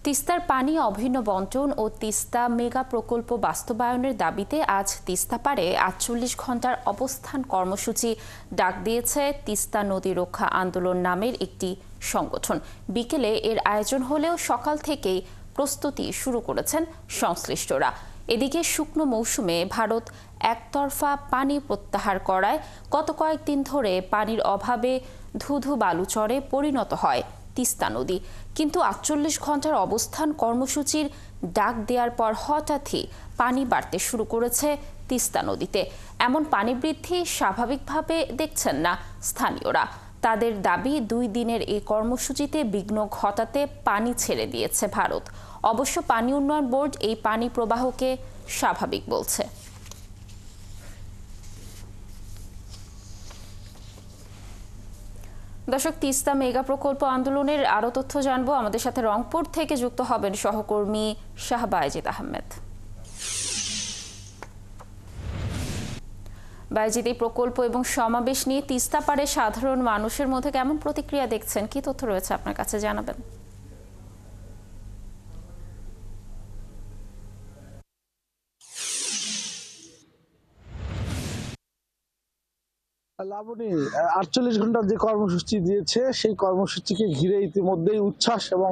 তিস্তার পানি অভিন্ন বন্টন ও তিস্তা মেগা প্রকল্প বাস্তবায়নের দাবিতে আজ তিস্তা পাড়ে ৪৮ ঘণ্টার অবস্থান কর্মসূচি ডাক দিয়েছে তিস্তা নদী রক্ষা আন্দোলন নামের একটি সংগঠন। বিকেলে এর আয়োজন হলেও সকাল থেকেই প্রস্তুতি শুরু করেছেন সংশ্লিষ্টরা। এদিকে শুকনো মৌসুমে ভারত একতরফা পানি প্রত্যাহার করায় গত কয়েকদিন ধরে পানির অভাবে ধুধু বালুচরে পরিণত হয় তিস্তা নদী। কিন্তু ৪৮ ঘণ্টার অবস্থান কর্মসূচির ডাক দেওয়ার পর হঠাৎই পানি বাড়তে শুরু করেছে তিস্তা নদীতে। এমন পানি বৃদ্ধি স্বাভাবিকভাবে দেখছেন না স্থানীয়রা। তাদের দাবি ২ দিনের এই কর্মসূচিতে বিঘ্ন ঘটাতে পানি ছেড়ে দিয়েছে ভারত। অবশ্য পানি উন্নয়ন বোর্ড এই পানি প্রবাহকে স্বাভাবিক বলছে। দর্শক, তিস্তা মেগা প্রকল্প আন্দোলনের আরো তথ্য জানবো। আমাদের সাথে রংপুর থেকে যুক্ত হবেন সহকর্মী শাহবায়েজিদ আহমেদ। বায়েজিদ, এই প্রকল্প এবং সমাবেশ নিয়ে তিস্তা পাড়ে সাধারণ মানুষের মধ্যে কেমন প্রতিক্রিয়া দেখছেন, কি তথ্য রয়েছে আপনার কাছে জানাবেন? লাবণী, ৪৮ ঘন্টার যে কর্মসূচি দিয়েছে সেই কর্মসূচিকে ঘিরে ইতিমধ্যেই উচ্ছ্বাস এবং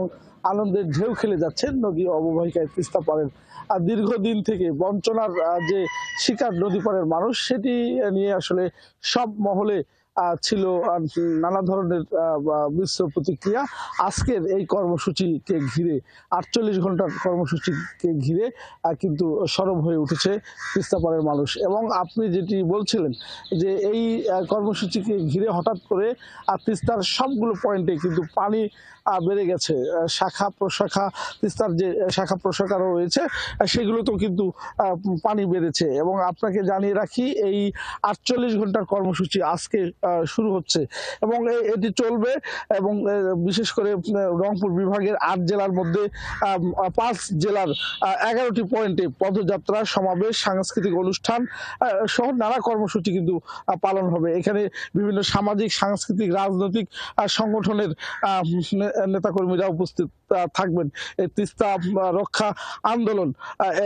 আনন্দের ঢেউ খেলে যাচ্ছে নদী অববাহিকায় তিস্তা পাড়ের। আর দীর্ঘদিন থেকে বঞ্চনার যে শিকার নদী পাড়ের মানুষ, সেটি নিয়ে আসলে সব মহলে ছিল নানা ধরনের মিশ্র প্রতিক্রিয়া। আজকের এই কর্মসূচিকে ঘিরে ৪৮ ঘন্টার কর্মসূচিকে ঘিরে কিন্তু সরব হয়ে উঠেছে তিস্তা পাড়ের মানুষ। এবং আপনি যেটি বলছিলেন যে এই কর্মসূচিকে ঘিরে হঠাৎ করে তিস্তার সবগুলো পয়েন্টে কিন্তু পানি বেড়ে গেছে। শাখা প্রশাখা, তিস্তার যে শাখা প্রশাখারও রয়েছে সেগুলোতেও কিন্তু পানি বেড়েছে। এবং আপনাকে জানিয়ে রাখি, এই ৪৮ ঘন্টার কর্মসূচি আজকে শুরু হচ্ছে এবং এটি চলবে। এবং বিশেষ করে রংপুর বিভাগের ৮ জেলার মধ্যে ৫ জেলার ১১টি পয়েন্টে পদযাত্রা, সমাবেশ, সাংস্কৃতিক অনুষ্ঠান সহ নানা কর্মসূচি কিন্তু পালন হবে। এখানে বিভিন্ন সামাজিক, সাংস্কৃতিক, রাজনৈতিক সংগঠনের নেতাকর্মীরা উপস্থিত থাকবেন। এই তিস্তা রক্ষা আন্দোলন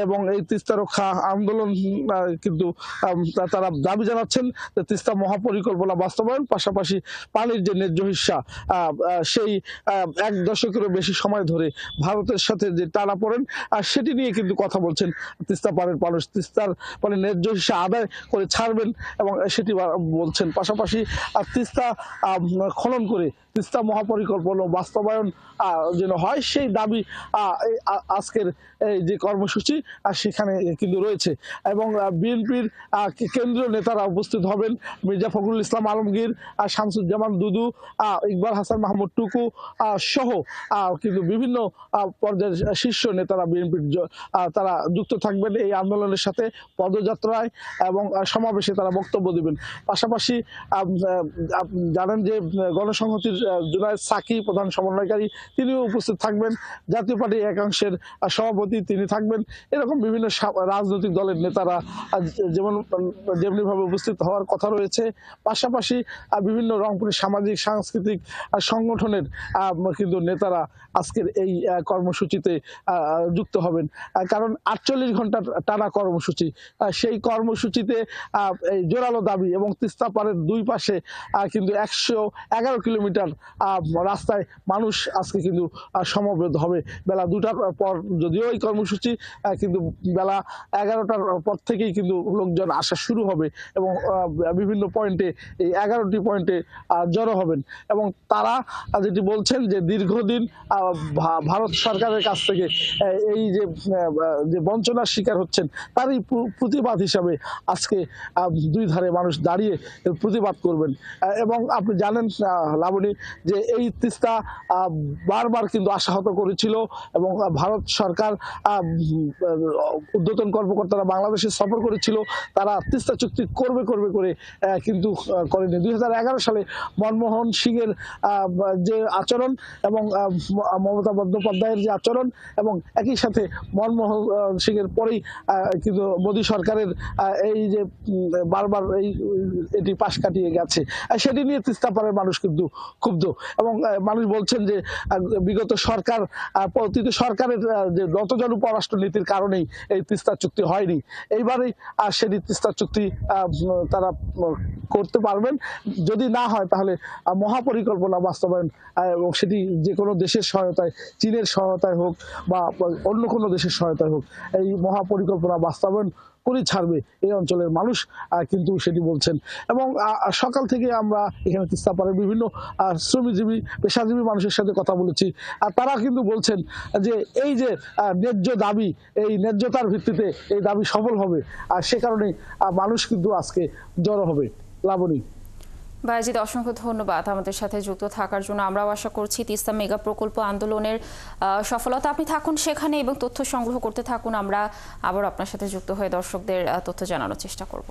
এবং এই তিস্তা রক্ষা আন্দোলন কিন্তু তারা দাবি জানাচ্ছেন যে তিস্তা মহাপরিকল্পনা বাস্তবায়ন, পাশাপাশি পানির যে ন্যায্য হিস্যা, সেই ১ দশকেরও বেশি সময় ধরে ভারতের সাথে যে টানাপোড়েন, সেটি নিয়ে কিন্তু কথা বলছেন তিস্তা পাড়ের মানুষ। তিস্তার পানির ন্যায্য হিস্যা আদায় করে ছাড়বেন এবং সেটি বলছেন। পাশাপাশি তিস্তা খনন করে তিস্তা মহাপরিকল্পনা বাস্তবায়ন যেন হয়, সেই দাবি আজকের যে কর্মসূচি সেখানে কিন্তু রয়েছে। এবং বিএনপির কেন্দ্রীয় নেতারা উপস্থিত হবেন। মির্জা ফখরুল ইসলাম আলমগীর, শামসুজ্জামান দুদু, ইকবাল হাসান মাহমুদ টুকু সহ কিন্তু বিভিন্ন পর্যায়ের শীর্ষ নেতারা বিএনপির তারা যুক্ত থাকবেন এই আন্দোলনের সাথে, পদযাত্রায় এবং সমাবেশে তারা বক্তব্য দেবেন। পাশাপাশি জানেন যে গণসংহতির জুনায়েদ সাকি, প্রধান সমন্বয়কারী, তিনিও উপস্থিত থাকবেন। জাতীয় পার্টির একাংশের সভাপতি তিনি থাকবেন। এরকম বিভিন্ন রাজনৈতিক দলের নেতারা যেমনিভাবে উপস্থিত হওয়ার কথা রয়েছে। পাশাপাশি বিভিন্ন রংপুরের সামাজিক, সাংস্কৃতিক সংগঠনের কিন্তু নেতারা আজকের এই কর্মসূচিতে যুক্ত হবেন। কারণ ৪৮ ঘন্টার টানা কর্মসূচি, সেই কর্মসূচিতে এই জোরালো দাবি এবং তিস্তা পাড়ের দুই পাশে কিন্তু ১১১ কিলোমিটার রাস্তায় মানুষ আজকে কিন্তু সমবেত হবে। বেলা ২টার পর যদিও এই কর্মসূচি, কিন্তু বেলা ১১টার পর থেকেই কিন্তু লোকজন আসা শুরু হবে এবং বিভিন্ন পয়েন্টে, এই ১১টি পয়েন্টে জড়ো হবেন। এবং তারা যেটি বলছেন যে দীর্ঘদিন ভারত সরকারের কাছ থেকে এই যে বঞ্চনার শিকার হচ্ছেন, তারই প্রতিবাদ হিসাবে আজকে দুই ধারে মানুষ দাঁড়িয়ে প্রতিবাদ করবেন। এবং আপনি জানেন লাবণী, যে এই তিস্তা বারবার কিন্তু আশাহত করেছিল এবং ভারত সরকার ঊর্ধ্বতন কর্মকর্তারা বাংলাদেশে সফর করেছিল। তারা তিস্তা চুক্তি করবে করে কিন্তু করেনি। ২০১১ সালে মনমোহন সিংয়ের যে আচরণ এবং মমতা বন্দ্যোপাধ্যায়ের যে আচরণ, এবং একই সাথে মনমোহন সিংয়ের পরেই কিন্তু মোদী সরকারের এই যে বারবার এটি পাশ কাটিয়ে গেছে, সেটি নিয়ে তিস্তা পাড়ের মানুষ কিন্তু ক্ষুব্ধ। এবং মানুষ বলছেন যে বিগত সরকার অতীত সরকারের যে নতজানু পররাষ্ট্র নীতির কারণেই এই তিস্তা চুক্তি হয়নি। এইবারেই সেটি তিস্তা চুক্তি তারা করতে পারবেন। যদি না হয় তাহলে মহাপরিকল্পনা বাস্তবায়ন এবং সেটি যে কোনো দেশের সহায়তায়, চীনের সহায়তায় হোক বা অন্য কোনো দেশের সহায়তায় হোক, এই মহাপরিকল্পনা বাস্তবায়ন করে ছাড়বে এই অঞ্চলের মানুষ কিন্তু সেটি বলছেন। এবং সকাল থেকে আমরা এখানে তিস্তা পাড়ের বিভিন্ন শ্রমজীবী পেশাজীবী মানুষের সাথে কথা বলেছি, আর তারা কিন্তু বলছেন যে এই যে ন্যায্য দাবি, এই ন্যায্যতার ভিত্তিতে এই দাবি সফল হবে, আর সে কারণে মানুষ কিন্তু আজকে জড়ো হবে। লাবণী। বায়েজিদ, অসংখ্য ধন্যবাদ আমাদের সাথে যুক্ত থাকার জন্য। আমরাও আশা করছি তিস্তা মেগা প্রকল্প আন্দোলনের সফলতা। আপনি থাকুন সেখানে এবং তথ্য সংগ্রহ করতে থাকুন। আমরা আবার আপনার সাথে যুক্ত হয়ে দর্শকদের তথ্য জানানোর চেষ্টা করব।